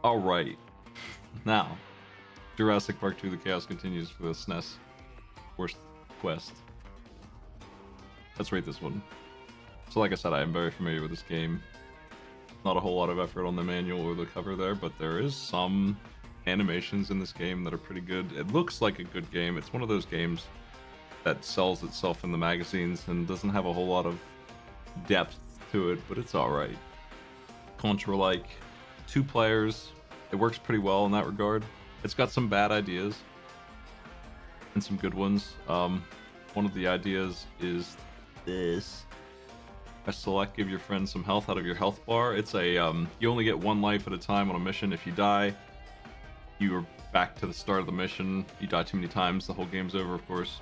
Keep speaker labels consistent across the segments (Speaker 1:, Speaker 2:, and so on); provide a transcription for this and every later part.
Speaker 1: All right, now Jurassic Park 2: The Chaos Continues for the SNES Worst Quest. Let's rate this one. So like I said, I am very familiar with this game. Not a whole lot of effort on the manual or the cover there, but there is some animations in this game that are pretty good. It looks like a good game. It's one of those games that sells itself in the magazines and doesn't have a whole lot of depth to it, but it's alright. Contra-like, 2 players. It works pretty well in that regard. It's got some bad ideas and some good ones. One of the ideas is this. Press select, give your friend some health out of your health bar. It's a, you only get 1 life at a time on a mission. If you die, you are back to the start of the mission. You die too many times, the whole game's over, of course.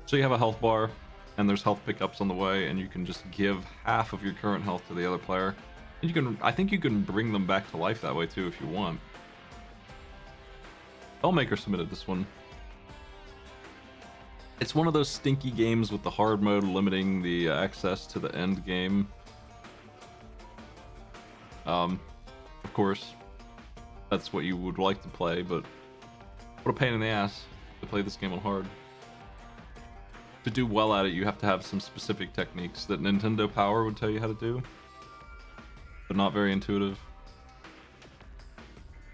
Speaker 1: So you have a health bar, and there's health pickups on the way, and you can just give half of your current health to the other player. And you can, I think you can bring them back to life that way too if you want. Filmmaker submitted this one. It's one of those stinky games with the hard mode limiting the access to the end game. Of course, that's what you would like to play, but what a pain in the ass to play this game on hard. To do well at it, you have to have some specific techniques that Nintendo Power would tell you how to do, but not very intuitive.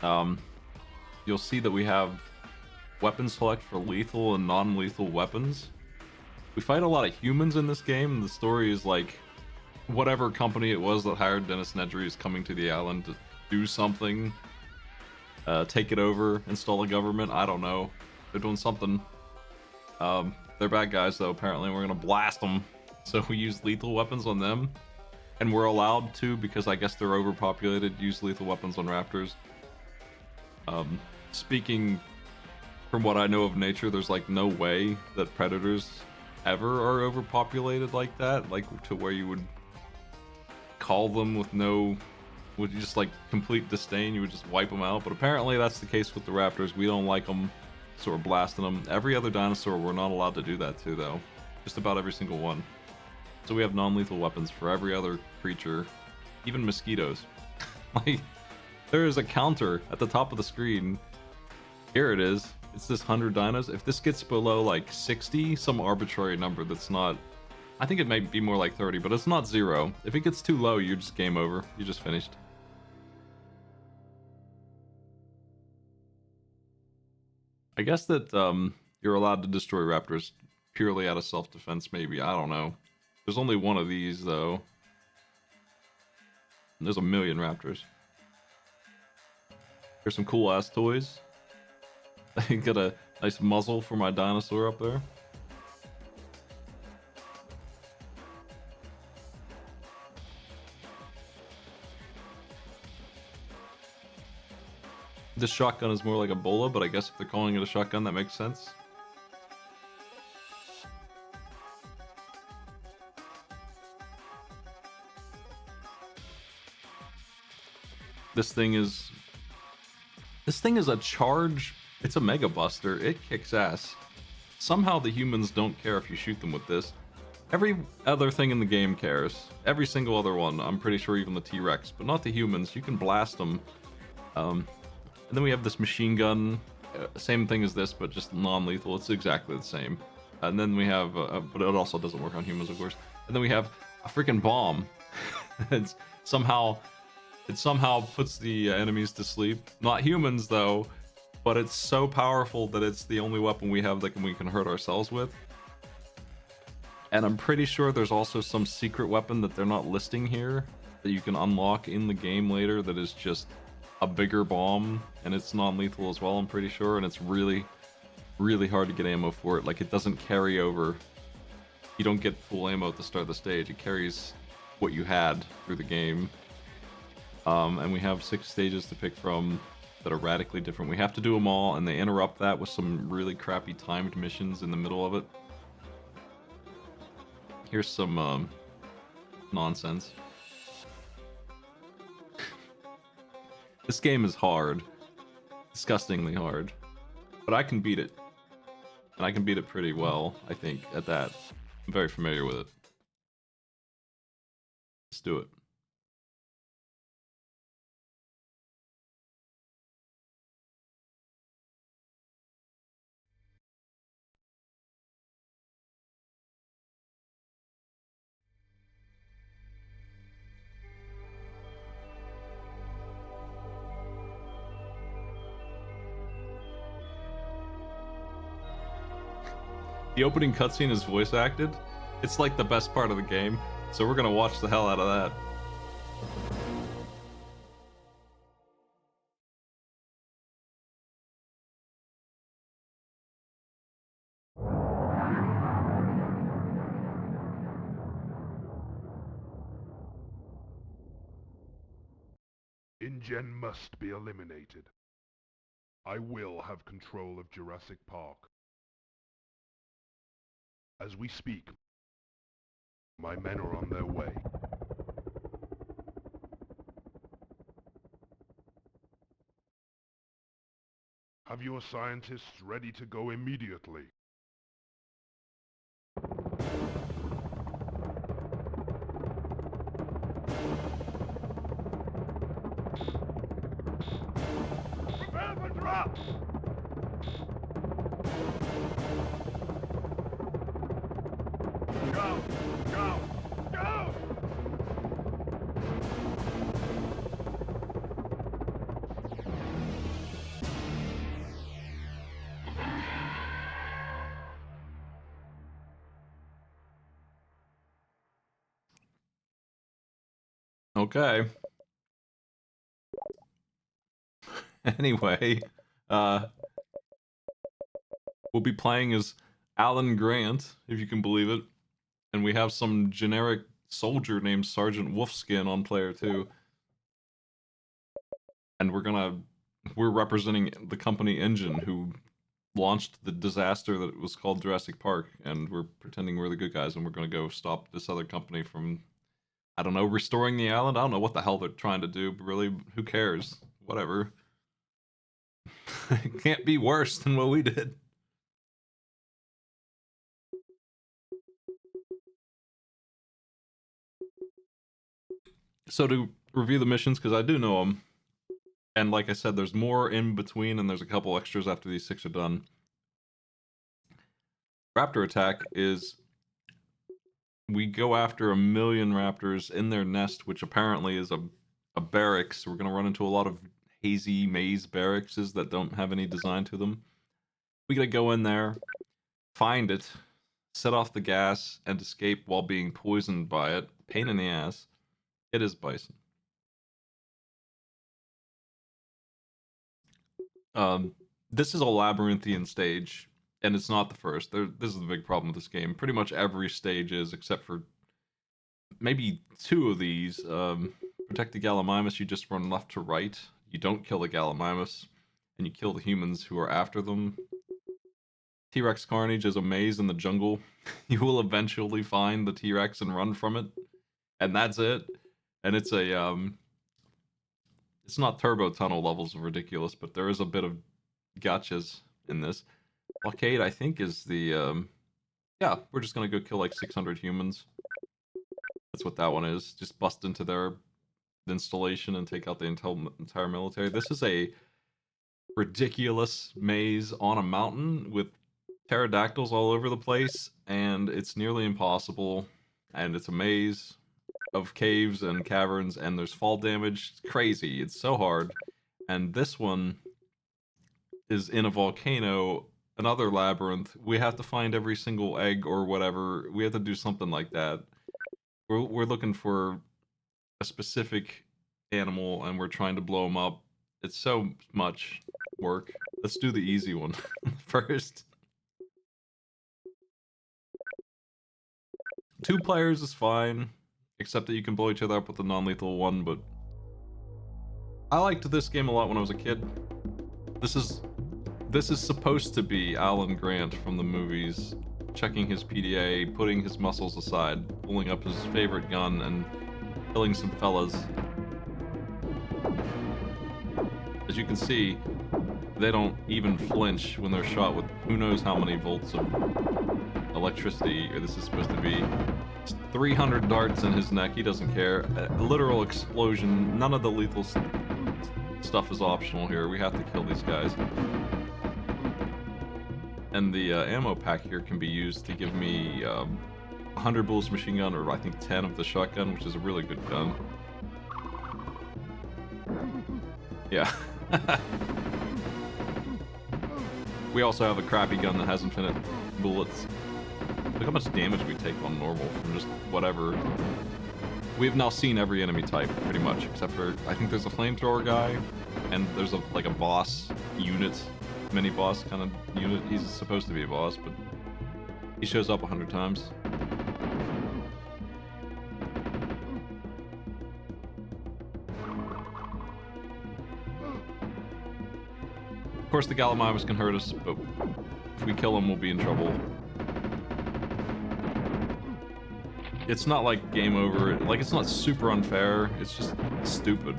Speaker 1: You'll see that we have weapon select for lethal and non-lethal weapons. We fight a lot of humans in this game, and the story is like whatever company it was that hired Dennis Nedry is coming to the island to do something, take it over, install a government. I don't know. They're doing something. They're bad guys though, apparently. We're gonna blast them. So we use lethal weapons on them, and we're allowed to, because I guess they're overpopulated, use lethal weapons on raptors. Speaking from what I know of nature, there's like no way that predators ever are overpopulated like that, like to where you would call them with no, would you just like complete disdain, you would just wipe them out. But apparently that's the case with the raptors. We don't like them, so we're blasting them. Every other dinosaur we're not allowed to do that to though, just about every single one. So we have non-lethal weapons for every other creature, even mosquitoes. Like, there is a counter at the top of the screen. Here it is. It's this 100 dinos. If this gets below like 60, some arbitrary number that's not, I think it might be more like 30, but it's not 0. If it gets too low, you're just game over. You just finished. I guess that you're allowed to destroy raptors purely out of self-defense, maybe. I don't know. There's only one of these, though. And there's a million raptors. Here's some cool-ass toys. I got a nice muzzle for my dinosaur up there. This shotgun is more like a bola, but I guess if they're calling it a shotgun, that makes sense. This thing is a charge. It's a Mega Buster. It kicks ass. Somehow the humans don't care if you shoot them with this. Every other thing in the game cares. Every single other one. I'm pretty sure even the T-Rex, but not the humans. You can blast them. And then we have this machine gun. Same thing as this, but just non-lethal. It's exactly the same. And then we have, but it also doesn't work on humans, of course. And then we have a freaking bomb. It somehow puts the enemies to sleep. Not humans, though. But it's so powerful that it's the only weapon we have that we can hurt ourselves with. And I'm pretty sure there's also some secret weapon that they're not listing here that you can unlock in the game later that is just a bigger bomb, and it's non-lethal as well, I'm pretty sure, and it's really, really hard to get ammo for it. Like, it doesn't carry over. You don't get full ammo at the start of the stage. It carries what you had through the game. And we have 6 stages to pick from that are radically different. We have to do them all, and they interrupt that with some really crappy timed missions in the middle of it. Here's some nonsense. This game is hard. Disgustingly hard. But I can beat it. And I can beat it pretty well, I think, at that. I'm very familiar with it. Let's do it. The opening cutscene is voice acted. It's like the best part of the game, so we're gonna watch the hell out of that.
Speaker 2: InGen must be eliminated. I will have control of Jurassic Park. As we speak, my men are on their way. Have your scientists ready to go immediately. Prepare for drop! Go! Go! Go!
Speaker 1: Okay. Anyway, we'll be playing as Alan Grant, if you can believe it. And we have some generic soldier named Sergeant Wolfskin on player 2. And we're representing the company Engine, who launched the disaster that was called Jurassic Park, and we're pretending we're the good guys, and we're gonna go stop this other company from, I don't know, restoring the island? I don't know what the hell they're trying to do, but really, who cares? Whatever. It can't be worse than what we did. So to review the missions, because I do know them, and like I said, there's more in between, and there's a couple extras after these 6 are done. Raptor Attack is, we go after 1 million raptors in their nest, which apparently is a barracks. We're going to run into a lot of hazy maze barracks that don't have any design to them. We got to go in there, find it, set off the gas, and escape while being poisoned by it. Pain in the ass. It is bison. This is a labyrinthian stage, and it's not the first. This is the big problem with this game. Pretty much every stage is, except for maybe 2 of these. Protect the Gallimimus, you just run left to right. You don't kill the Gallimimus, and you kill the humans who are after them. T-Rex Carnage is a maze in the jungle. You will eventually find the T-Rex and run from it, and that's it. And it's a it's not turbo tunnel levels of ridiculous, but there is a bit of gotchas in this. Blockade, I think, is the yeah, we're just gonna go kill like 600 humans. That's what that one is. Just bust into their installation and take out the entire military. This is a ridiculous maze on a mountain with pterodactyls all over the place, and it's nearly impossible. And it's a maze of caves and caverns, and there's fall damage. It's crazy. It's so hard. And this one is in a volcano, another labyrinth. We have to find every single egg or whatever. We have to do something like that. We're looking for a specific animal, and we're trying to blow them up. It's so much work. Let's do the easy one first. 2 players is fine, except that you can blow each other up with the non-lethal one, but I liked this game a lot when I was a kid. This is supposed to be Alan Grant from the movies, checking his PDA, putting his muscles aside, pulling up his favorite gun, and killing some fellas. As you can see, they don't even flinch when they're shot with who knows how many volts of electricity this is supposed to be. It's 300 darts in his neck, he doesn't care. A literal explosion. None of the lethal stuff is optional here. We have to kill these guys. And the ammo pack here can be used to give me 100 bullets machine gun, or I think 10 of the shotgun, which is a really good gun. Yeah. We also have a crappy gun that has infinite bullets. Look how much damage we take on normal from just whatever. We've now seen every enemy type, pretty much, except for, I think there's a flamethrower guy, and there's like a boss unit, mini-boss kind of unit. He's supposed to be a boss, but he shows up 100 times. Of course, the Gallimimus can hurt us, but if we kill him, we'll be in trouble. It's not like game over. Like, it's not super unfair. It's just stupid.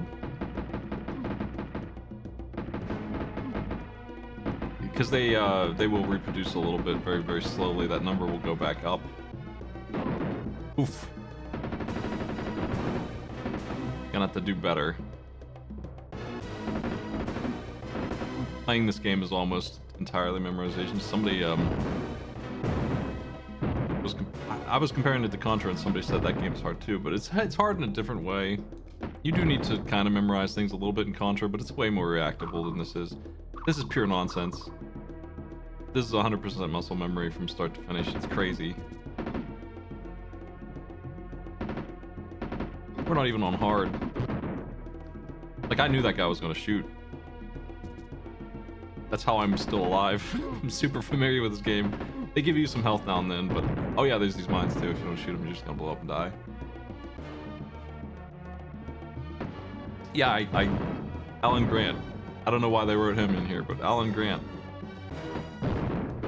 Speaker 1: Because they will reproduce a little bit very, very slowly. That number will go back up. Oof. Gonna have to do better. Playing this game is almost entirely memorization. Somebody, I was comparing it to Contra, and somebody said that game's hard too, but it's hard in a different way. You do need to kind of memorize things a little bit in Contra, but it's way more reactable than this is. This is pure nonsense. This is 100% muscle memory from start to finish. It's crazy. We're not even on hard. Like, I knew that guy was going to shoot. That's how I'm still alive. I'm super familiar with this game. They give you some health now and then, but... Oh yeah, there's these mines too. If you don't shoot them, you're just gonna blow up and die. Yeah, Alan Grant. I don't know why they wrote him in here, but Alan Grant.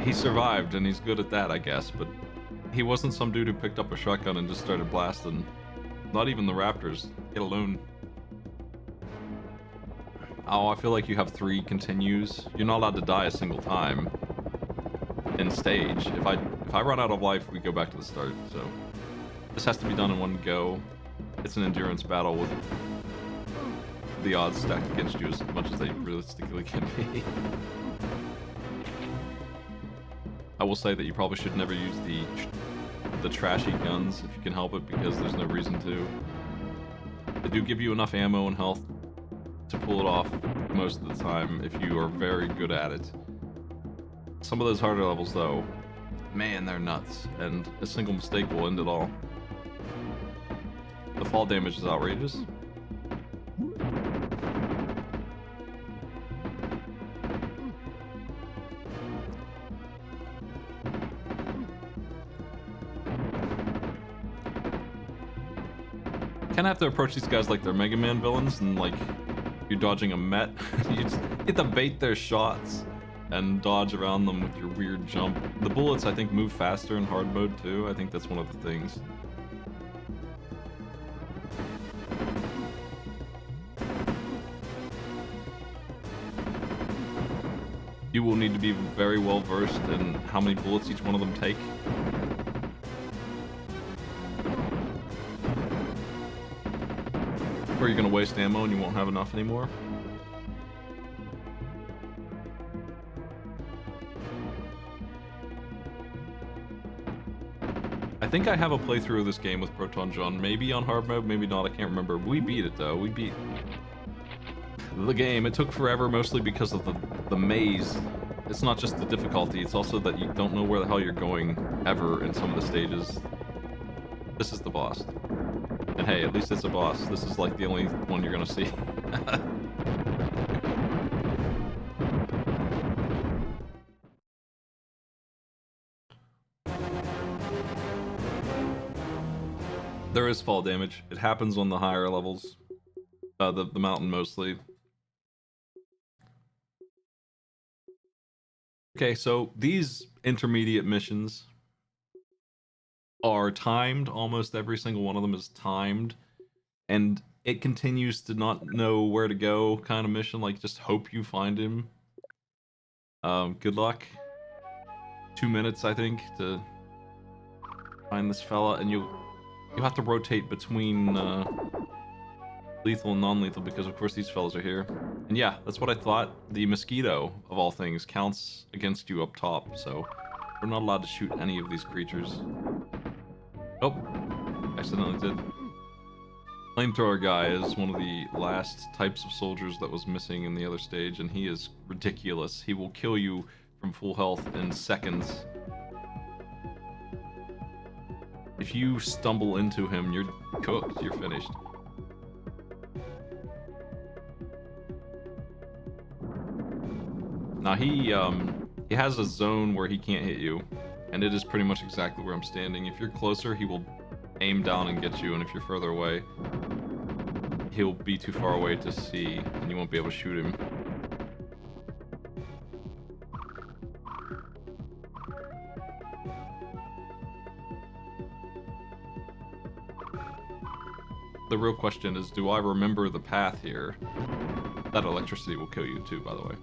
Speaker 1: He survived, and he's good at that, I guess, but... He wasn't some dude who picked up a shotgun and just started blasting. Not even the Raptors. Get alone. Oh, I feel like you have 3 continues. You're not allowed to die a single time in stage. If I run out of life, we go back to the start. So this has to be done in one go. It's an endurance battle with the odds stacked against you as much as they realistically can be. I will say that you probably should never use the trashy guns if you can help it, because there's no reason to. They do give you enough ammo and health to pull it off most of the time if you are very good at it. Some of those harder levels, though, man, they're nuts, and a single mistake will end it all. The fall damage is outrageous. Kind of have to approach these guys like they're Mega Man villains, and like you're dodging a Met. You just get to bait their shots and dodge around them with your weird jump. The bullets, I think, move faster in hard mode too. I think that's one of the things. You will need to be very well versed in how many bullets each one of them take. Or you're gonna waste ammo and you won't have enough anymore. I think I have a playthrough of this game with Proton John, maybe on hard mode, maybe not, I can't remember. We beat it though, we beat the game. It took forever, mostly because of the maze. It's not just the difficulty, it's also that you don't know where the hell you're going ever in some of the stages. This is the boss. And hey, at least it's a boss. This is like the only one you're gonna see. There is fall damage. It happens on the higher levels. The mountain mostly. Okay, so these intermediate missions are timed. Almost every single one of them is timed. And it continues to not know where to go kind of mission. Like, just hope you find him. Good luck. 2 minutes, I think, to find this fella. And you have to rotate between lethal and non-lethal, because of course these fellas are here. And yeah, that's what I thought. The mosquito, of all things, counts against you up top, so we're not allowed to shoot any of these creatures. Oh, accidentally did. Flamethrower guy is one of the last types of soldiers that was missing in the other stage, and he is ridiculous. He will kill you from full health in seconds. If you stumble into him, you're cooked. You're finished. Now he has a zone where he can't hit you, and it is pretty much exactly where I'm standing. If you're closer, he will aim down and get you, and if you're further away, he'll be too far away to see, and you won't be able to shoot him. The real question is, do I remember the path here? That electricity will kill you too, by the way.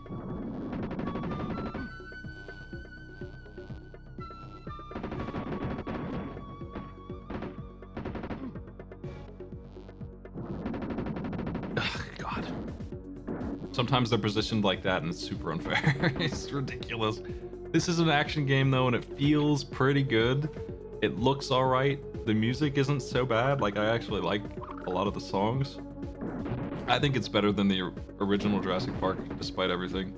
Speaker 1: Ugh, God. Sometimes they're positioned like that and it's super unfair. It's ridiculous. This is an action game though, and it feels pretty good. It looks alright. The music isn't so bad. Like, I actually like a lot of the songs. I think it's better than the original Jurassic Park, despite everything.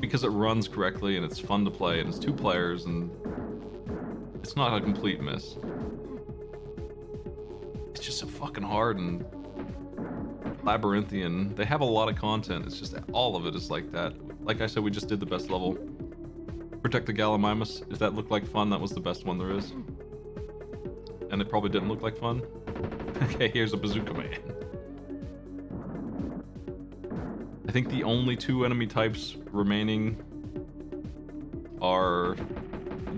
Speaker 1: Because it runs correctly and it's fun to play and it's 2 players and it's not a complete miss. It's just so fucking hard and labyrinthian. They have a lot of content. It's just all of it is like that. Like I said, we just did the best level. Protect the Gallimimus. If that looked like fun, that was the best one there is. And it probably didn't look like fun. Okay, here's a Bazooka Man. I think the only 2 enemy types remaining are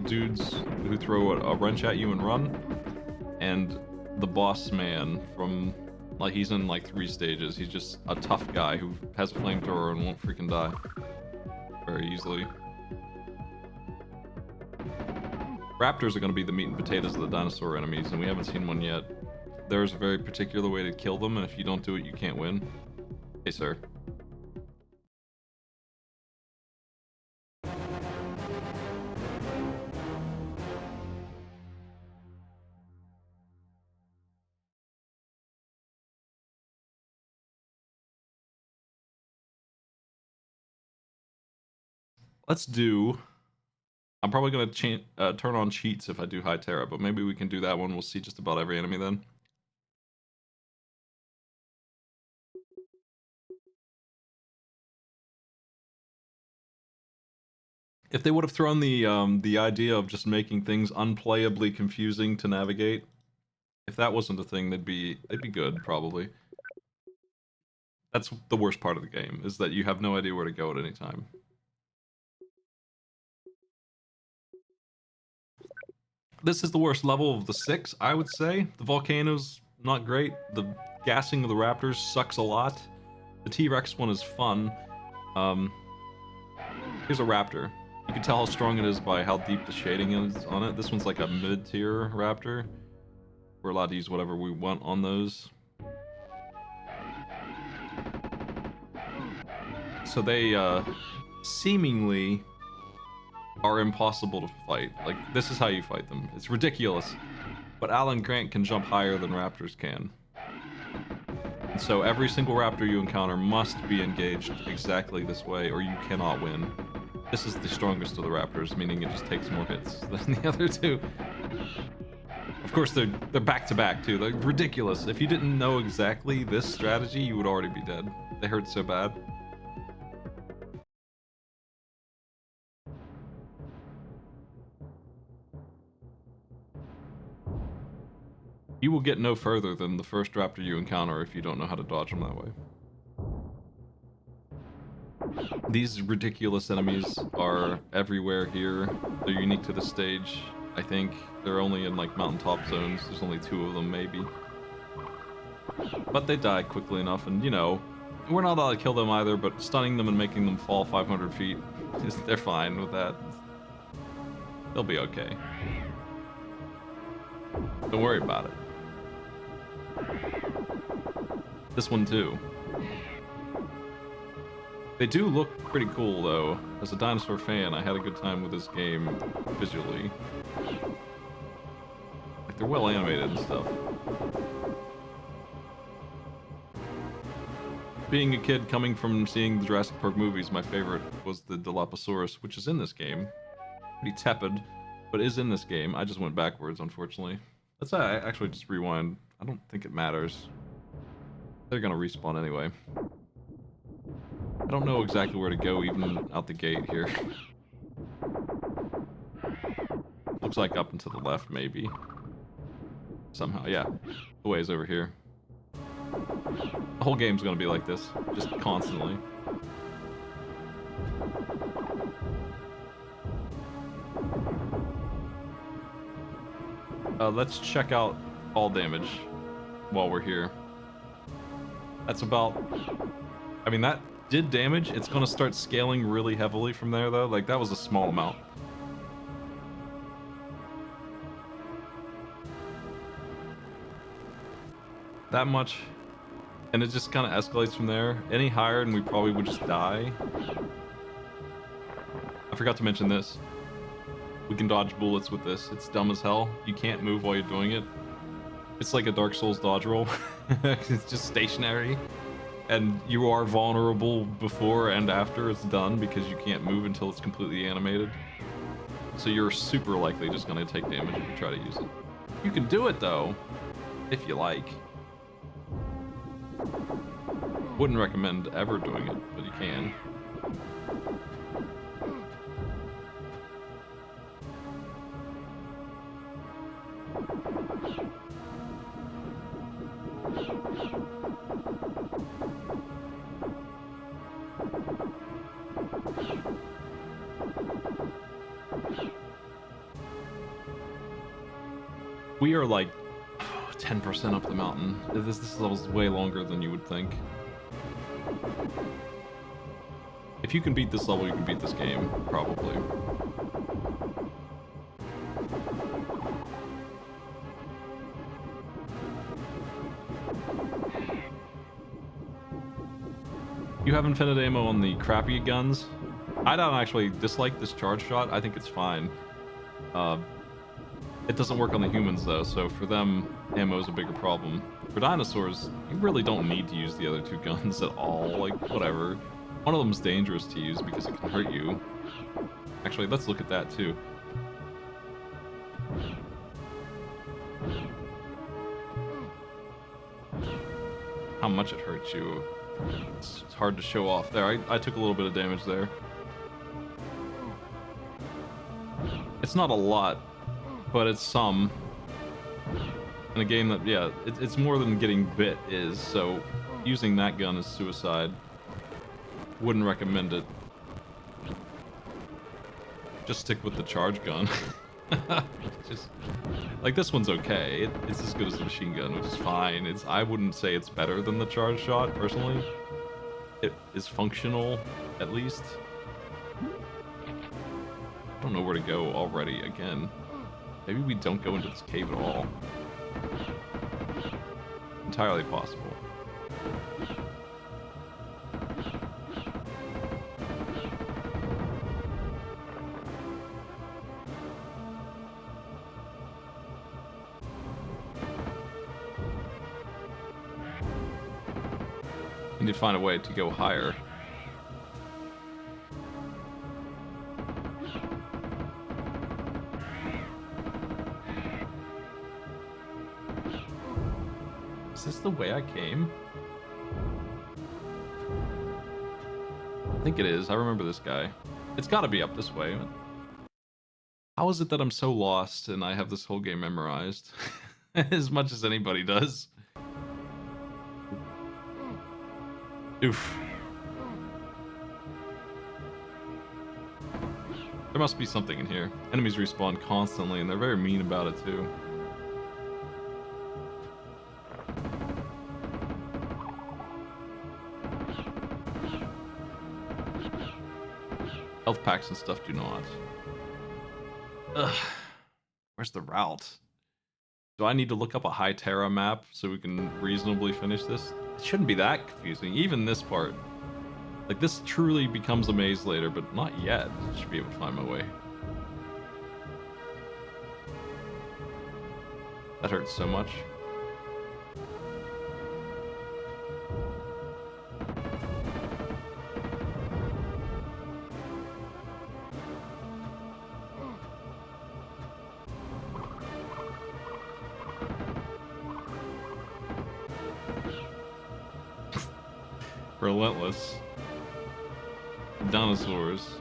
Speaker 1: dudes who throw a wrench at you and run, and the boss man from, like, he's in like 3 stages. He's just a tough guy who has a flamethrower and won't freaking die very easily. Raptors are going to be the meat and potatoes of the dinosaur enemies, and we haven't seen one yet. There's a very particular way to kill them, and if you don't do it, you can't win. Hey, sir. Let's do... I'm probably going to turn on cheats if I do High Terra, but maybe we can do that one. We'll see just about every enemy then. If they would have thrown the idea of just making things unplayably confusing to navigate, if that wasn't a thing, they'd be good, probably. That's the worst part of the game, is that you have no idea where to go at any time. This is the worst level of the 6, I would say. The volcano's not great. The gassing of the raptors sucks a lot. The T-Rex one is fun. Here's a raptor. You can tell how strong it is by how deep the shading is on it. This one's like a mid-tier raptor. We're allowed to use whatever we want on those. So they seemingly are impossible to fight. Like, this is how you fight them. It's ridiculous. But Alan Grant can jump higher than raptors can. And so every single raptor you encounter must be engaged exactly this way, or you cannot win. This is the strongest of the raptors, meaning it just takes more hits than the other 2. Of course, they're back-to-back, too. They're ridiculous. If you didn't know exactly this strategy, you would already be dead. They hurt so bad. You will get no further than the first raptor you encounter if you don't know how to dodge them that way. These ridiculous enemies are everywhere here. They're unique to the stage, I think. They're only in, like, mountaintop zones. There's only 2 of them, maybe. But they die quickly enough, and, you know, we're not allowed to kill them either, but stunning them and making them fall 500 feet, they're fine with that. They'll be okay. Don't worry about it. This one too. They do look pretty cool though. As a dinosaur fan, I had a good time with this game visually. Like, they're well animated and stuff. Being a kid coming from seeing the Jurassic Park movies, my favorite was the Dilophosaurus, which is in this game. Pretty tepid, but is in this game. I just went backwards, unfortunately. Let's actually just rewind. I don't think it matters. They're gonna respawn anyway. I don't know exactly where to go even out the gate here. Looks like up and to the left, maybe. Somehow, yeah. The way is over here. The whole game's gonna be like this, just constantly. Let's check out all damage while we're here. That's about... I mean, that did damage. It's gonna start scaling really heavily from there, though. Like, that was a small amount. That much. And it just kind of escalates from there. Any higher and we probably would just die. I forgot to mention this. We can dodge bullets with this. It's dumb as hell. You can't move while you're doing it. It's like a Dark Souls dodge roll. It's just stationary. And you are vulnerable before and after it's done because you can't move until it's completely animated. So you're super likely just going to take damage if you try to use it. You can do it though, if you like. Wouldn't recommend ever doing it, but you can. We are like 10% up the mountain. This level's way longer than you would think. If you can beat this level, you can beat this game, probably. You have infinite ammo on the crappy guns. I don't actually dislike this charge shot. I think it's fine. It doesn't work on the humans though, so for them, ammo is a bigger problem. For dinosaurs, you really don't need to use the other two guns at all. Like, whatever. One of them is dangerous to use because it can hurt you. Actually, let's look at that too. How much it hurts you. It's hard to show off there. I took a little bit of damage there. It's not a lot, but it's some. In a game that, yeah, it's more than getting bit is, so using that gun is suicide. Wouldn't recommend it. Just stick with the charge gun. Just, like, this one's okay. It's as good as the machine gun, which is fine. I wouldn't say it's better than the charge shot, personally. It is functional, at least. I don't know where to go already, again. Maybe we don't go into this cave at all. Entirely possible. We need to find a way to go higher. Is this the way I came? I think it is. I remember this guy. It's got to be up this way. How is it that I'm so lost and I have this whole game memorized? As much as anybody does. Oof. There must be something in here. Enemies respawn constantly and they're very mean about it too. Health packs and stuff do not. Ugh. Where's the route? Do I need to look up a High Terra map so we can reasonably finish this? It shouldn't be that confusing, even this part. Like, this truly becomes a maze later, but not yet. I should be able to find my way. That hurts so much. Relentless. Dinosaurs.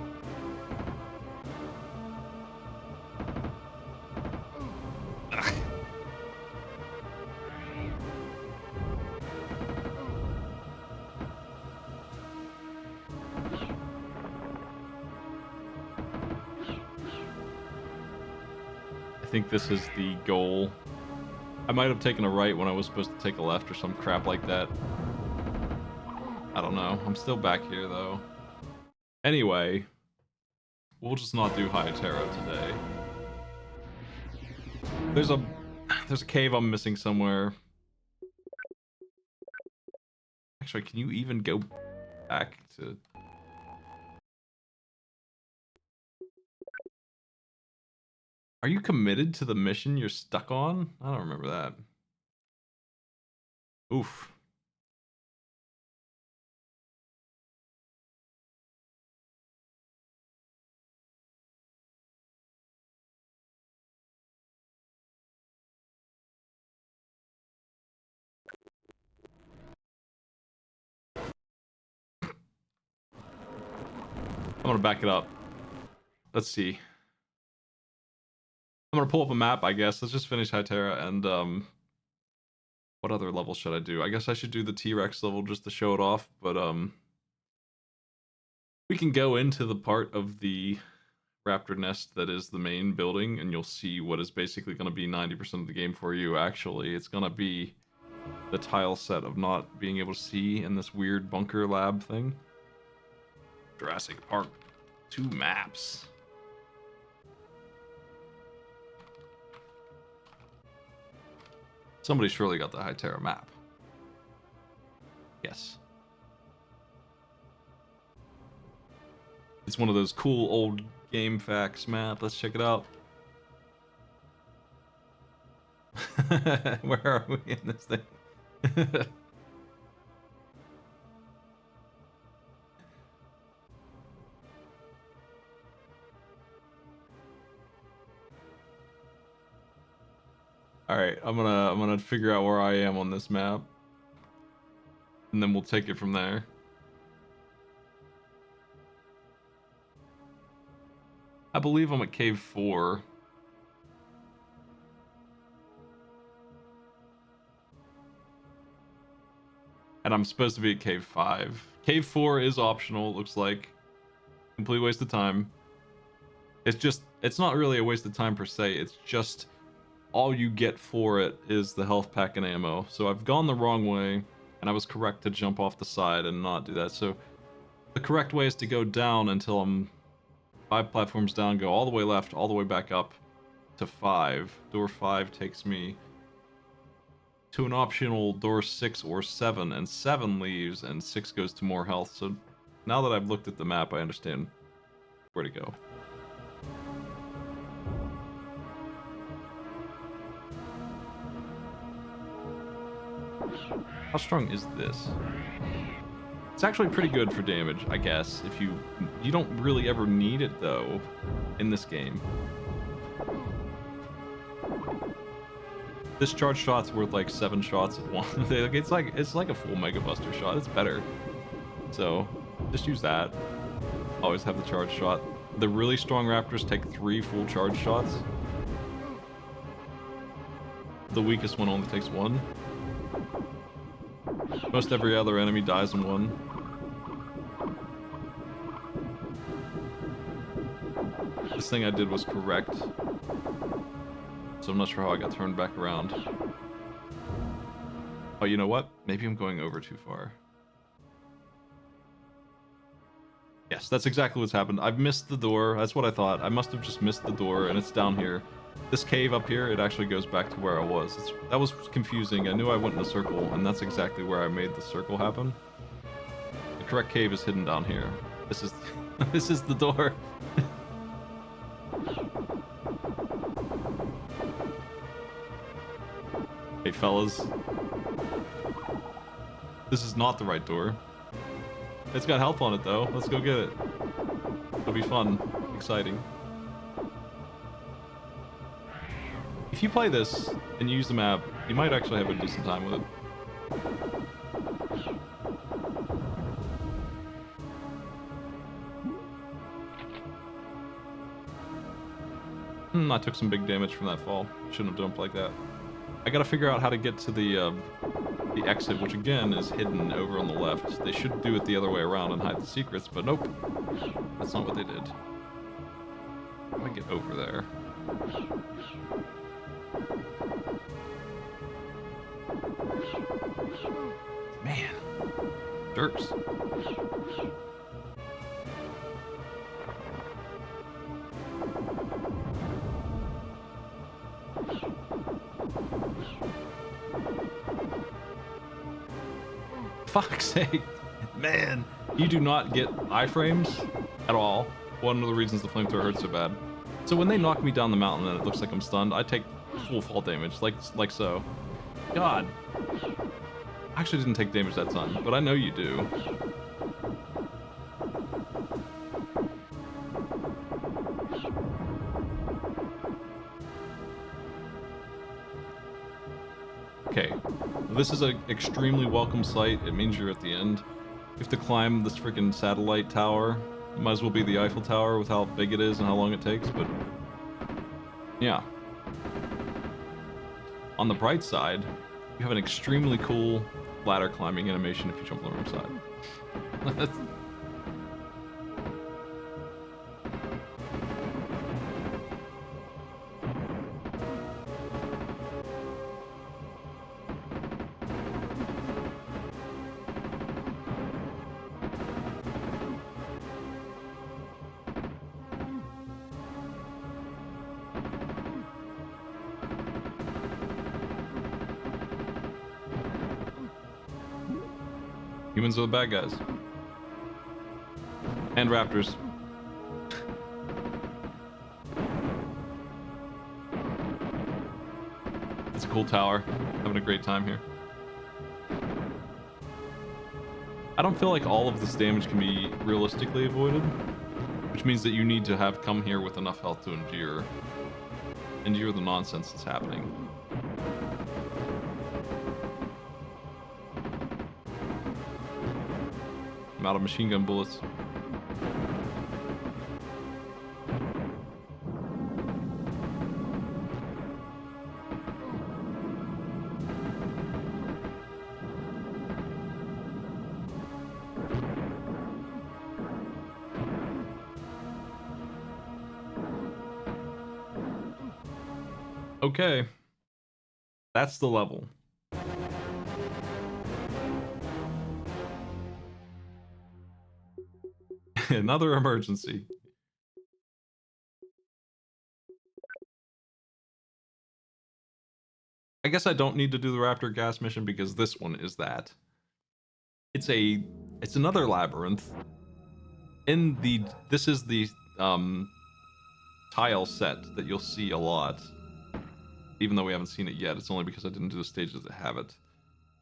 Speaker 1: I think this is the goal. I might have taken a right when I was supposed to take a left or some crap like that. I don't know. I'm still back here though. Anyway, we'll just not do High Terra today. There's a cave I'm missing somewhere. Actually, can you even go back to... Are you committed to the mission you're stuck on? I don't remember that. Oof. I'm gonna back it up. Let's see. I'm gonna pull up a map, I guess. Let's just finish High Terra and what other level should I do? I guess I should do the T-Rex level just to show it off, but we can go into the part of the Raptor Nest that is the main building, and you'll see what is basically going to be 90% of the game for you. Actually, it's going to be the tile set of not being able to see in this weird bunker lab thing. Jurassic Park 2 maps. Somebody surely got the High Terra map. Yes. It's one of those cool old game facts map. Let's check it out. Where are we in this thing? All right, I'm gonna figure out where I am on this map, and then we'll take it from there. I believe I'm at Cave 4. And I'm supposed to be at Cave 5. Cave 4 is optional, it looks like. Complete waste of time. It's not really a waste of time per se, it's just all you get for it is the health pack and ammo. So I've gone the wrong way, and I was correct to jump off the side and not do that. So the correct way is to go down until I'm 5 platforms down, go all the way left, all the way back up to 5. Door 5 takes me to an optional door 6 or 7, and 7 leaves, and 6 goes to more health. So now that I've looked at the map, I understand where to go. How strong is this? It's actually pretty good for damage, I guess. If you don't really ever need it though in this game. This charge shot's worth like 7 shots at once. it's like a full Mega Buster shot. It's better. So just use that. Always have the charge shot. The really strong Raptors take 3 full charge shots. The weakest one only takes 1. Most every other enemy dies in 1. This thing I did was correct. So I'm not sure how I got turned back around. Oh, you know what? Maybe I'm going over too far. Yes, that's exactly what's happened. I've missed the door. That's what I thought. I must have just missed the door, and it's down here. This cave up here, it actually goes back to where I was. That was confusing. I knew I went in a circle, and that's exactly where I made the circle happen. The correct cave is hidden down here. This is this is the door. Hey fellas. This is not the right door. It's got health on it though. Let's go get it. It'll be fun. Exciting. If you play this and use the map, you might actually have a decent time with it. I took some big damage from that fall. Shouldn't have jumped like that. I gotta figure out how to get to the exit, which again is hidden over on the left. They should do it the other way around and hide the secrets, but nope. That's not what they did. How do I get over there? Man. Jerks. Fuck's sake. Man, you do not get iframes at all. One of the reasons the flamethrower hurts so bad. So when they knock me down the mountain and it looks like I'm stunned, I take full fall damage, like so. God. I actually didn't take damage that time, but I know you do. Okay, this is an extremely welcome sight. It means you're at the end. You have to climb this freaking satellite tower. It might as well be the Eiffel Tower with how big it is and how long it takes, but yeah. On the bright side, you have an extremely cool ladder climbing animation if you jump on the wrong side. Humans are the bad guys. And raptors. It's a cool tower. Having a great time here. I don't feel like all of this damage can be realistically avoided, which means that you need to have come here with enough health to endure the nonsense that's happening. I'm out of machine gun bullets. Okay. That's the level. Another emergency. I guess I don't need to do the Raptor gas mission because this one is that. It's another labyrinth. This is the tile set that you'll see a lot. Even though we haven't seen it yet, it's only because I didn't do the stages that have it.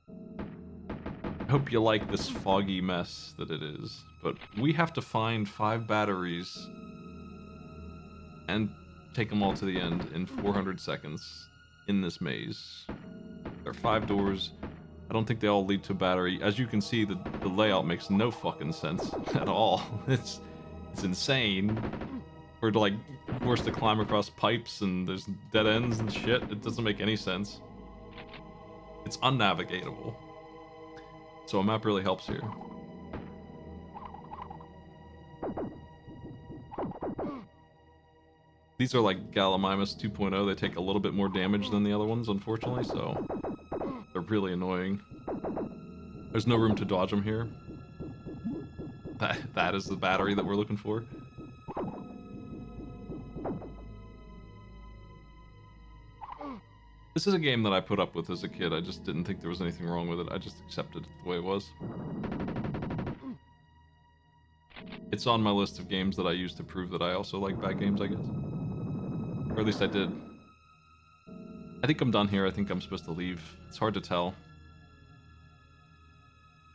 Speaker 1: I hope you like this foggy mess that it is. But we have to find 5 batteries and take them all to the end in 400 seconds in this maze. There are 5 doors. I don't think they all lead to a battery. As you can see, the layout makes no fucking sense at all. It's insane. We're like forced to climb across pipes and there's dead ends and shit. It doesn't make any sense. It's unnavigatable. So a map really helps here. These are like Gallimimus 2.0. They take a little bit more damage than the other ones, unfortunately, so they're really annoying. There's no room to dodge them here. That is the battery that we're looking for. This is a game that I put up with as a kid. I just didn't think there was anything wrong with it. I just accepted it the way it was. It's on my list of games that I use to prove that I also like bad games, I guess. Or at least I did. I think I'm done here. I think I'm supposed to leave. It's hard to tell.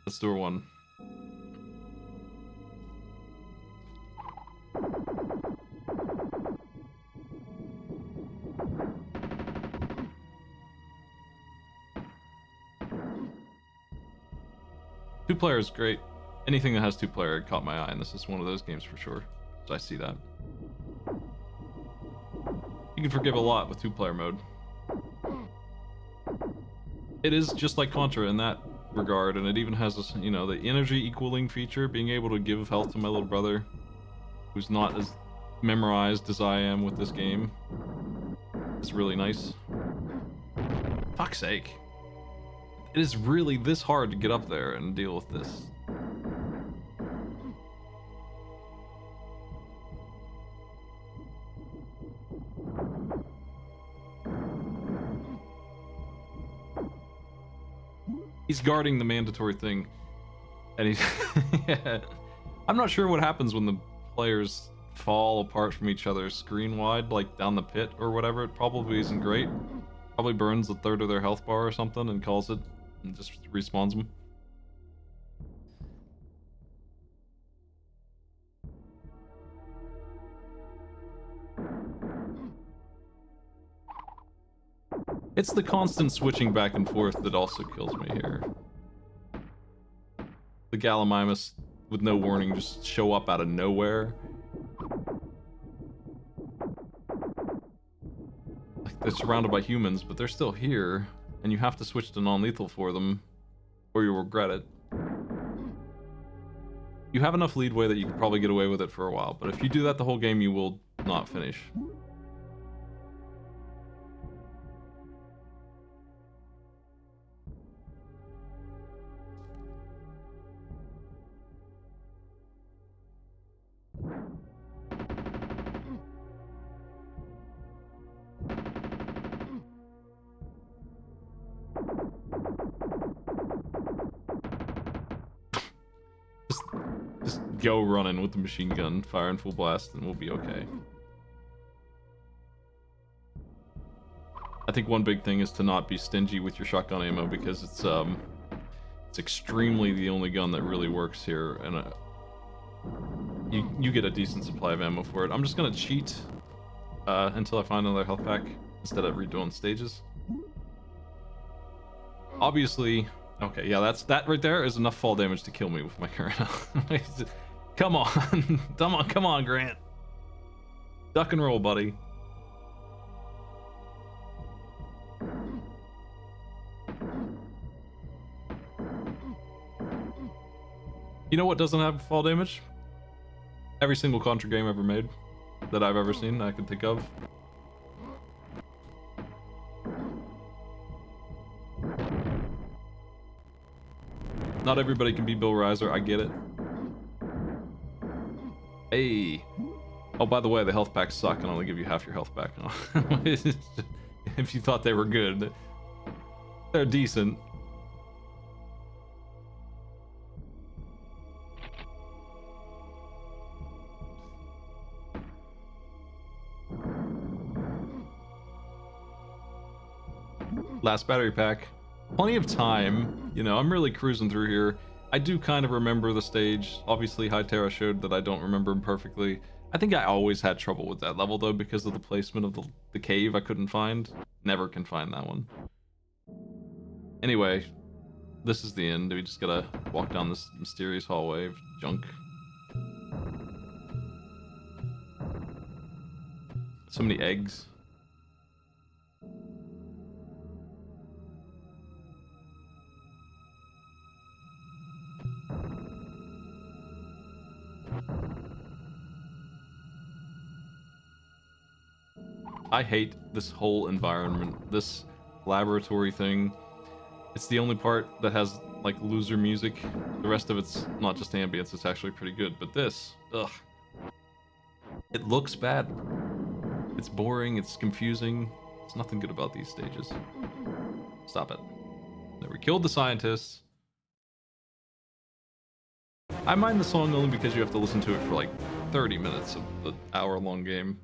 Speaker 1: Let's do one. Two-player is great. Anything that has two-player caught my eye, and this is one of those games for sure. So I see that. You can forgive a lot with 2-player mode. It is just like Contra in that regard, and it even has this, you know, the energy equaling feature, being able to give health to my little brother, who's not as memorized as I am with this game. It's really nice. Fuck's sake. It is really this hard to get up there and deal with this. He's guarding the mandatory thing, and he's... yeah. I'm not sure what happens when the players fall apart from each other screen-wide, like down the pit or whatever. It probably isn't great. Probably burns a third of their health bar or something and calls it, and just respawns them. It's the constant switching back and forth that also kills me here. The Gallimimus, with no warning, just show up out of nowhere. Like, they're surrounded by humans, but they're still here, and you have to switch to non-lethal for them, or you'll regret it. You have enough leadway that you can probably get away with it for a while, but if you do that the whole game, you will not finish. Just go running with the machine gun, firing full blast, and we'll be okay. I think one big thing is to not be stingy with your shotgun ammo, because it's extremely the only gun that really works here, and you get a decent supply of ammo for it. I'm just gonna cheat until I find another health pack instead of redoing stages. Obviously, okay, yeah, that right there is enough fall damage to kill me with my current health. Come on, come on, Grant. Duck and roll, buddy. You know what doesn't have fall damage? Every single Contra game ever made that I've ever seen, I can think of. Not everybody can be Bill Reiser, I get it. Hey. Oh, by the way, the health packs suck and only give you half your health back. If you thought they were good, they're decent. Last battery pack. Plenty of time. You know, I'm really cruising through here. I do kind of remember the stage. Obviously, Hytera showed that I don't remember him perfectly. I think I always had trouble with that level, though, because of the placement of the cave I couldn't find. Never can find that one. Anyway, this is the end. We just gotta walk down this mysterious hallway of junk. So many eggs. I hate this whole environment, this laboratory thing. It's the only part that has, like, loser music. The rest of it's not just ambience, it's actually pretty good. But this, ugh. It looks bad. It's boring, it's confusing. There's nothing good about these stages. Stop it. There, we killed the scientists. I mind the song only because you have to listen to it for like 30 minutes of the hour-long game.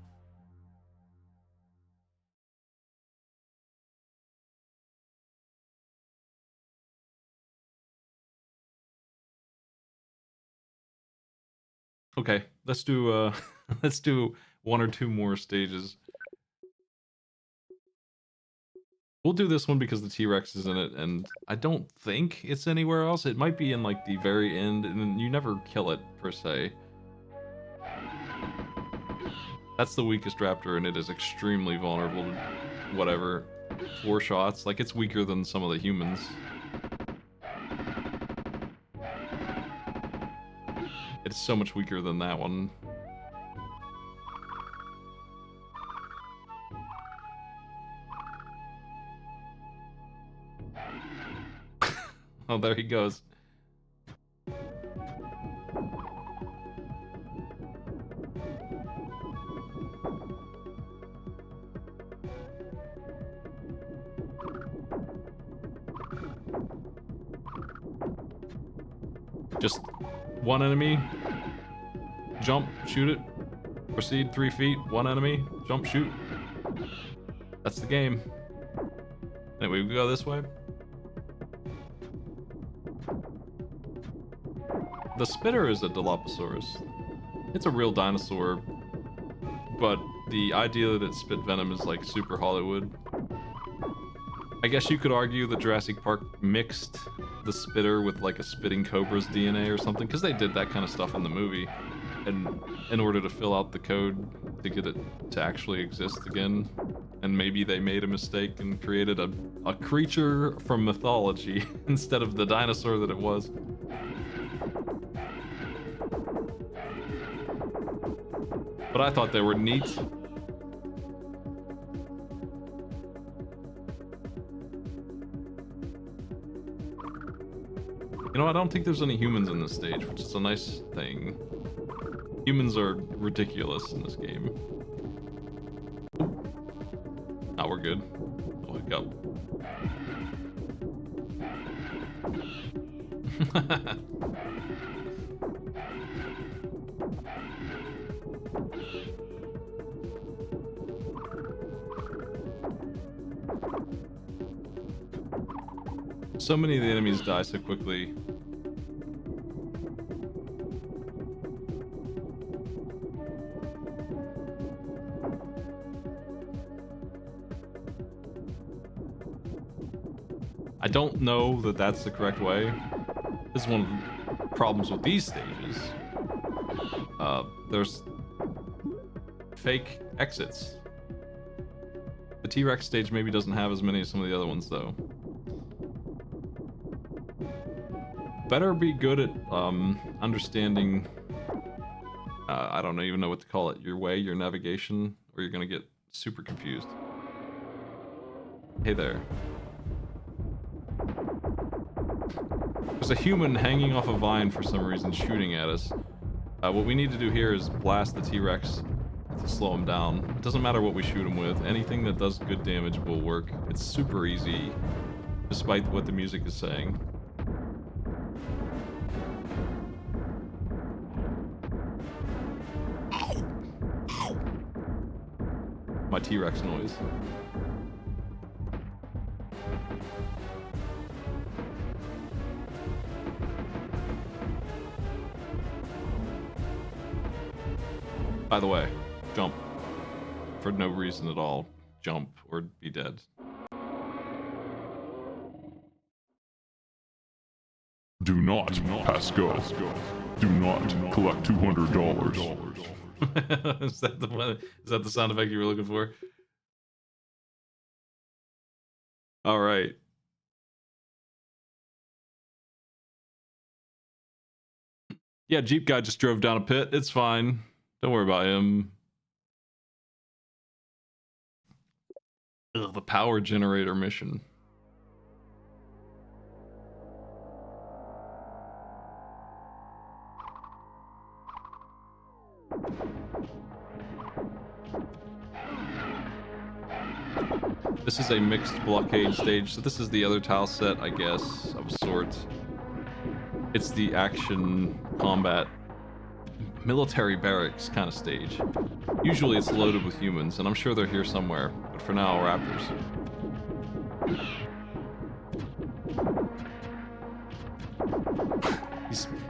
Speaker 1: Okay, let's do let's do one or two more stages. We'll do this one because the T-Rex is in it, and I don't think it's anywhere else. It might be in like the very end, and you never kill it per se. That's the weakest raptor, and it is extremely vulnerable to whatever. 4 shots. Like, it's weaker than some of the humans. It's so much weaker than that one. Oh, there he goes. Just one enemy. Jump, shoot it. Proceed 3 feet. One enemy. Jump, shoot. That's the game. Anyway, we go this way. The spitter is a Dilophosaurus. It's a real dinosaur, but the idea that it spit venom is like super Hollywood. I guess you could argue that Jurassic Park mixed the spitter with like a spitting cobra's DNA or something, because they did that kind of stuff in the movie, and in order to fill out the code to get it to actually exist again. And maybe they made a mistake and created a creature from mythology instead of the dinosaur that it was. But I thought they were neat. You know, I don't think there's any humans in this stage, which is a nice thing. Humans are ridiculous in this game. Oh, we're good. Oh, hiccup. So many of the enemies die so quickly. I don't know that that's the correct way. This is one of the problems with these stages. There's fake exits. The T-Rex stage maybe doesn't have as many as some of the other ones, though. Better be good at understanding, I don't even know what to call it, your way, your navigation, or you're gonna get super confused. Hey there. There's a human hanging off a vine for some reason shooting at us. What we need to do here is blast the T-Rex to slow him down. It doesn't matter what we shoot him with. Anything that does good damage will work. It's super easy, despite what the music is saying. My T-Rex noise. By the way, jump. For no reason at all. Jump or be dead.
Speaker 3: Do not pass go. Do not collect $200.
Speaker 1: Is that the sound effect you were looking for? All right. Yeah, Jeep guy just drove down a pit. It's fine. Don't worry about him. Ugh, the power generator mission. This is a mixed blockade stage, so this is the other tile set, I guess, of sorts. It's the action, combat, military barracks kind of stage. Usually it's loaded with humans, and I'm sure they're here somewhere, but for now, Raptors.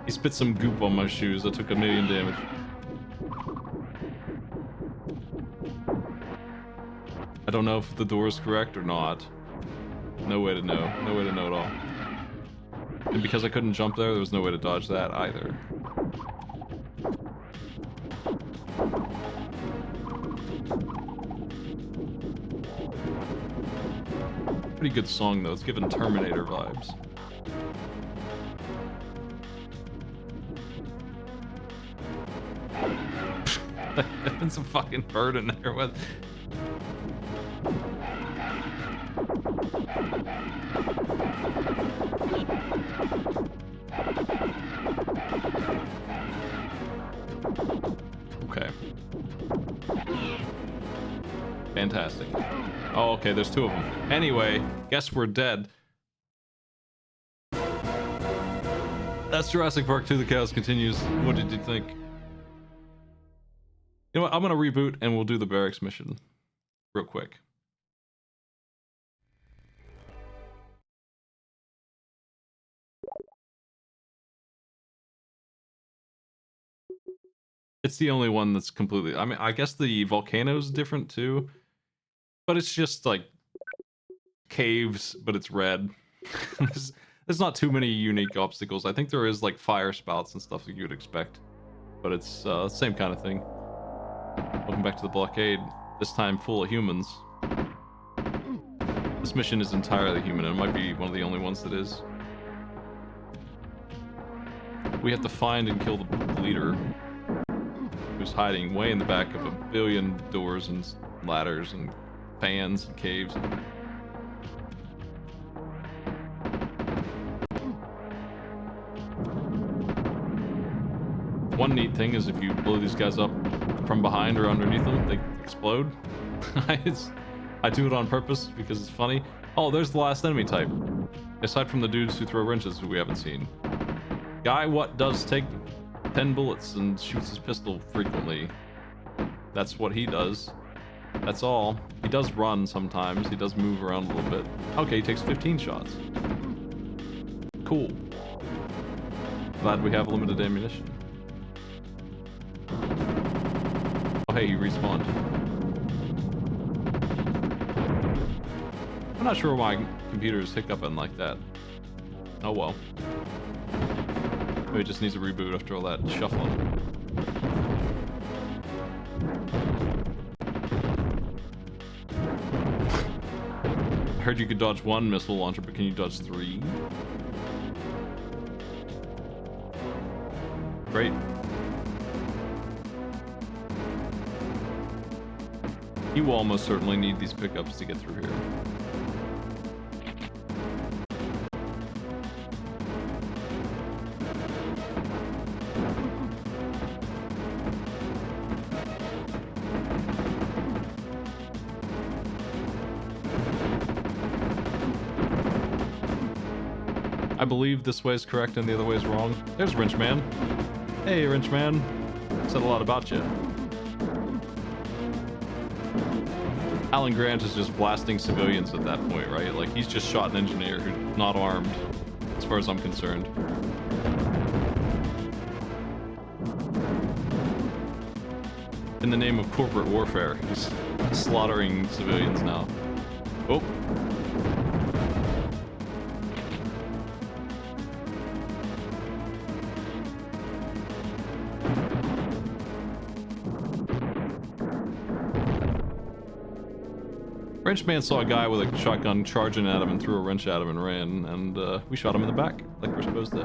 Speaker 1: He spit some goop on my shoes. I took 1,000,000 damage. I don't know if the door is correct or not. No way to know. No way to know at all. And because I couldn't jump there was no way to dodge that either. Pretty good song though. It's giving Terminator vibes. There's a fucking bird in there with. Okay. Fantastic. Oh, okay, there's two of them. Anyway, guess we're dead. That's Jurassic Park 2, The Chaos Continues. What did you think? You know what, I'm gonna reboot and we'll do the barracks mission real quick. It's the only one that's completely... I mean, I guess the volcano's different too. But it's just like caves, but it's red. there's not too many unique obstacles. I think there is like fire spouts and stuff that you would expect. But it's same kind of thing. Welcome back to the Blockade. This time full of humans. This mission is entirely human, and it might be one of the only ones that is. We have to find and kill the leader, who's hiding way in the back of a billion doors and ladders and fans and caves. One neat thing is if you blow these guys up from behind or underneath them, they explode. I do it on purpose because it's funny. Oh, there's the last enemy type. Aside from the dudes who throw wrenches who we haven't seen. Guy what does take 10 bullets and shoots his pistol frequently. That's what he does. That's all. He does run sometimes. He does move around a little bit. Okay, he takes 15 shots. Cool. Glad we have limited ammunition. Oh, hey, you respawned. I'm not sure why computer is hiccuping like that. Oh well. Maybe it just needs a reboot after all that shuffling. I heard you could dodge one missile launcher, but can you dodge 3? Great. You will almost certainly need these pickups to get through here. I believe this way is correct and the other way is wrong. There's Wrenchman. Hey, Wrenchman. Said a lot about you. Alan Grant is just blasting civilians at that point, right? Like, he's just shot an engineer who's not armed, as far as I'm concerned. In the name of corporate warfare, he's slaughtering civilians now. Oh. Wrenchman saw a guy with a shotgun charging at him and threw a wrench at him and ran, and we shot him in the back, like we're supposed to.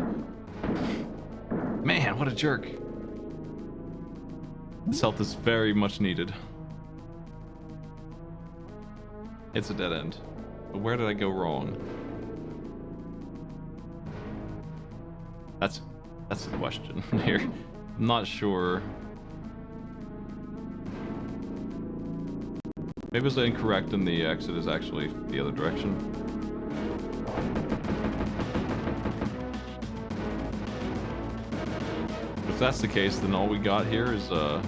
Speaker 1: Man, what a jerk. This health is very much needed. It's a dead end. But where did I go wrong? That's the question here. I'm not sure. Maybe it was incorrect and the exit is actually the other direction. If that's the case, then all we got here is a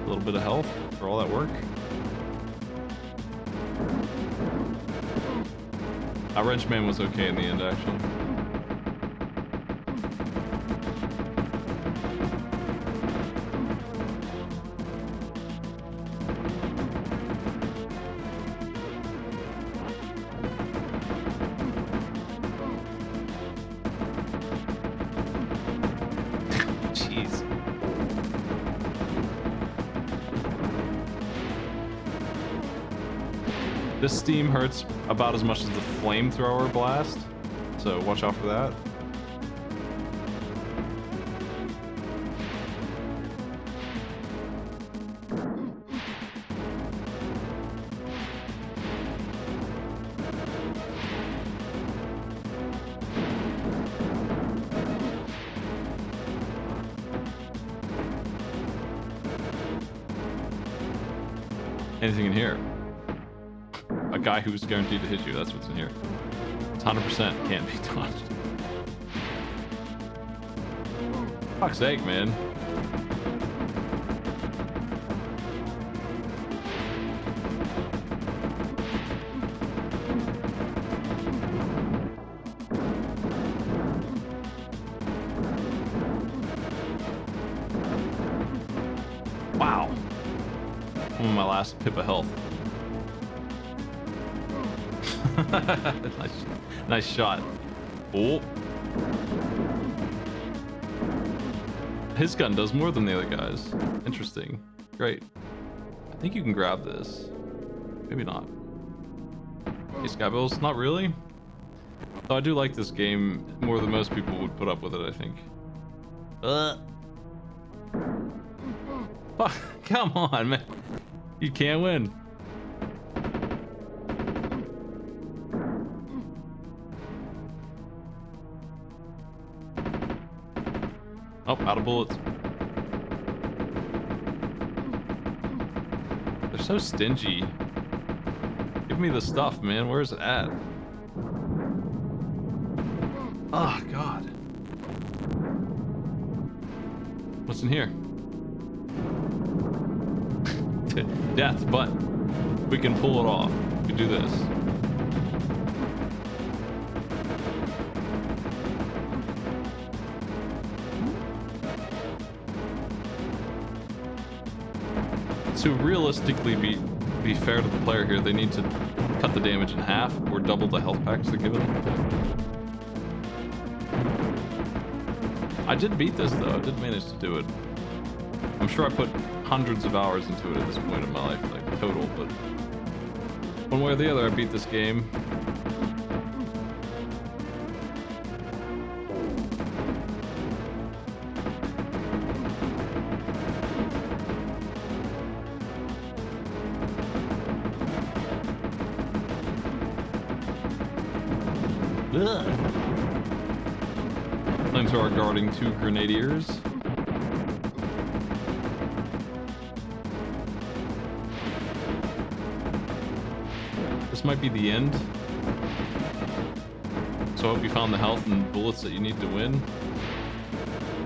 Speaker 1: little bit of health for all that work. Our Wrenchman was okay in the end, actually. This steam hurts about as much as the flamethrower blast, so watch out for that. Anything in here? A guy who's guaranteed to hit you. That's what's in here. It's 100% can't be dodged. Fuck's sake, man. Wow. I'm on my last pip of health. nice shot. Oh. His gun does more than the other guys. Interesting. Great. I think you can grab this. Maybe not. Hey, Skybills, not really. Though I do like this game more than most people would put up with it, I think. Fuck, come on, man. You can't win. Oh, out of bullets. They're so stingy. Give me the stuff, man. Where's it at? Oh, God. What's in here? Death, but we can pull it off. We can do this. To realistically be fair to the player here, they need to cut the damage in half or double the health packs they're given. I did beat this though. I did manage to do it. I'm sure I put hundreds of hours into it at this point in my life, like total, but one way or the other, I beat this game. Flamethrower guarding 2 grenadiers. This might be the end. So I hope you found the health and bullets that you need to win.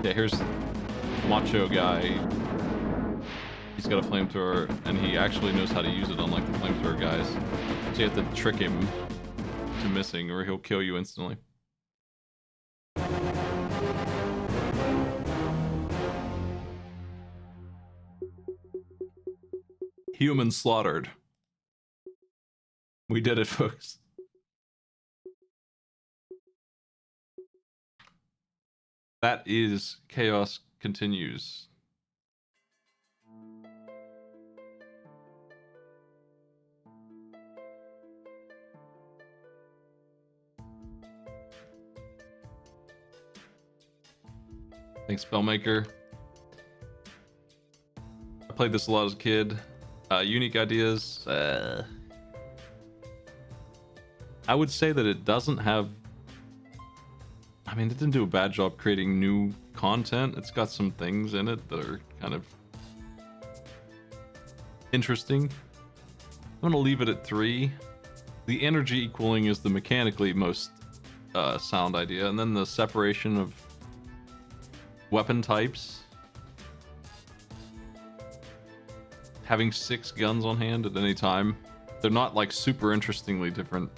Speaker 1: Yeah, here's Macho Guy. He's got a flamethrower and he actually knows how to use it, unlike the flamethrower guys. So you have to trick him to missing or he'll kill you instantly. Human slaughtered. We did it, folks. That is Chaos Continues. Thanks, Spellmaker. I played this a lot as a kid. Unique ideas. I would say that it doesn't have... I mean, it didn't do a bad job creating new content. It's got some things in it that are kind of interesting. I'm going to leave it at 3. The energy equaling is the mechanically most sound idea. And then the separation of weapon types. Having 6 guns on hand at any time. They're not like super interestingly different.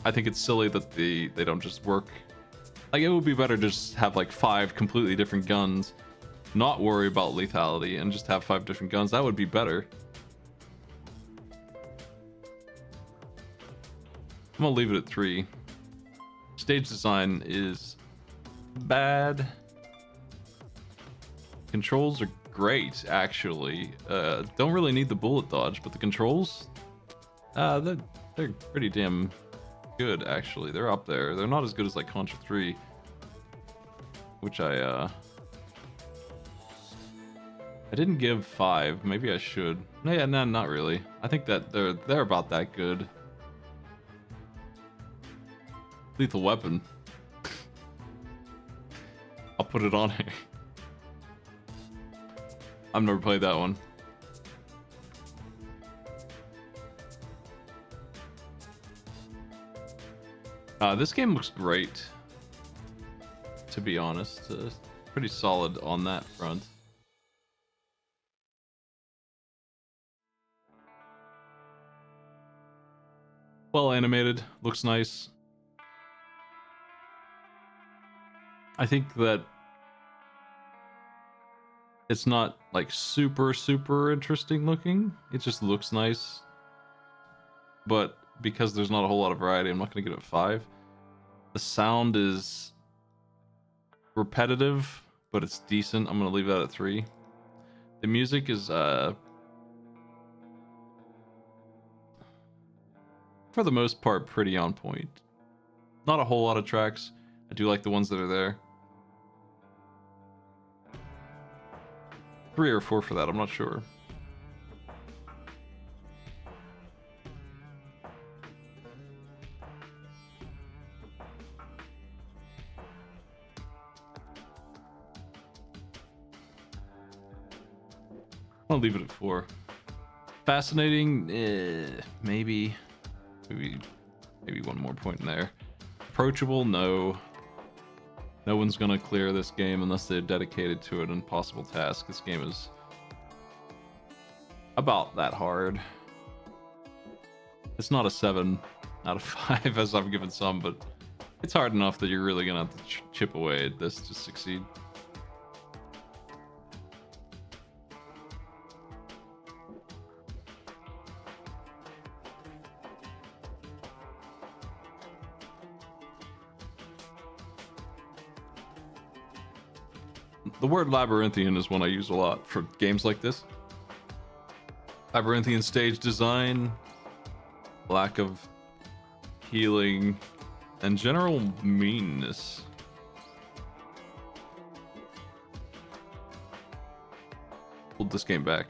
Speaker 1: I think it's silly that they don't just work. Like, it would be better to just have like 5 completely different guns, not worry about lethality, and just have 5 different guns. That would be better. I'm gonna leave it at 3. Stage design is bad. Controls are great, actually. Don't really need the bullet dodge, but the controls, They're pretty damn good, actually. They're up there. They're not as good as like Contra 3, which I didn't give 5. Maybe I should. No, yeah, no, not really. I think that they're about that good. Lethal Weapon. I'll put it on here. I've never played that one. This game looks great, to be honest. Pretty solid on that front. Well animated, looks nice. I think that it's not like super interesting looking. It just looks nice. But because there's not a whole lot of variety, I'm not going to give it 5. The sound is repetitive, but it's decent. I'm going to leave that at 3. The music is for the most part pretty on point. Not a whole lot of tracks. I do like the ones that are there. 3 or 4 for that, I'm not sure. I'll leave it at 4. Fascinating, maybe one more point in there. Approachable, no. No one's gonna clear this game unless they're dedicated to an impossible task. This game is about that hard. It's not a 7 out of 5 as I've given some, but it's hard enough that you're really gonna have to chip away at this to succeed. The word labyrinthian is one I use a lot for games like this. Labyrinthian stage design, lack of healing, and general meanness. Hold this game back.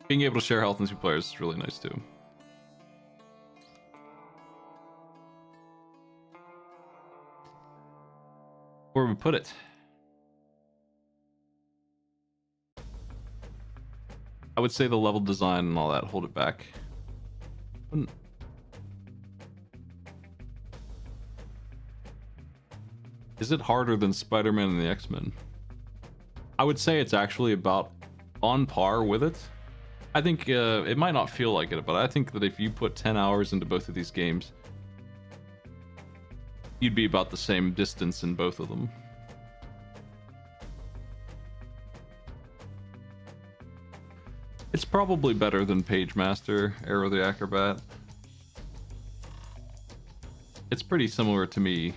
Speaker 1: Being able to share health in 2 players is really nice too. Where we put it? I would say the level design and all that hold it back. Is it harder than Spider-Man and the X-Men? I would say it's actually about on par with it. I think it might not feel like it, but I think that if you put 10 hours into both of these games, you'd be about the same distance in both of them. It's probably better than Page Master, Arrow the Acrobat. It's pretty similar to me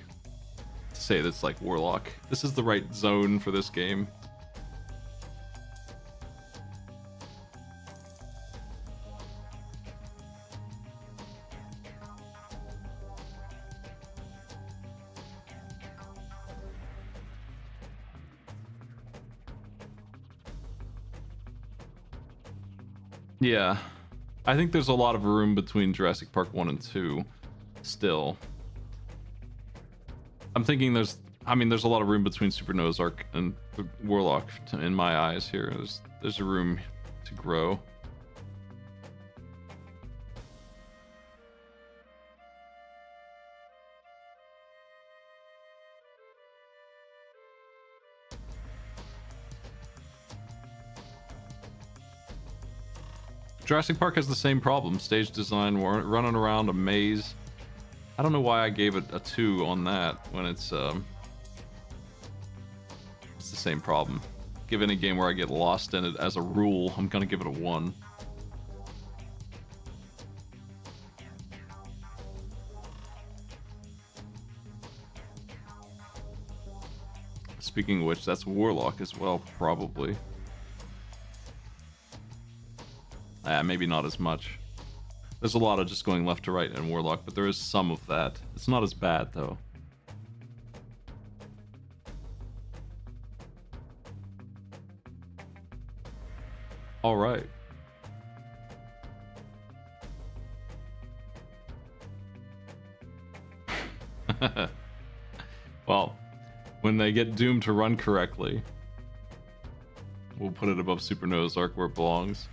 Speaker 1: to say that's like Warlock. This is the right zone for this game. Yeah, I think there's a lot of room between Jurassic Park 1 and 2 still. I'm thinking there's a lot of room between Super Noah's Ark and Warlock in my eyes here. There's a room to grow. Jurassic Park has the same problem. Stage design, running around a maze. I don't know why I gave it a 2 on that when it's the same problem. Give any game where I get lost in it as a rule, I'm gonna give it a 1. speaking of which, that's Warlock as well, probably. Maybe not as much. There's a lot of just going left to right in Warlock, but there is some of that. It's not as bad, though. Alright. Well, when they get doomed to run correctly, we'll put it above Super Noah's Ark where it belongs.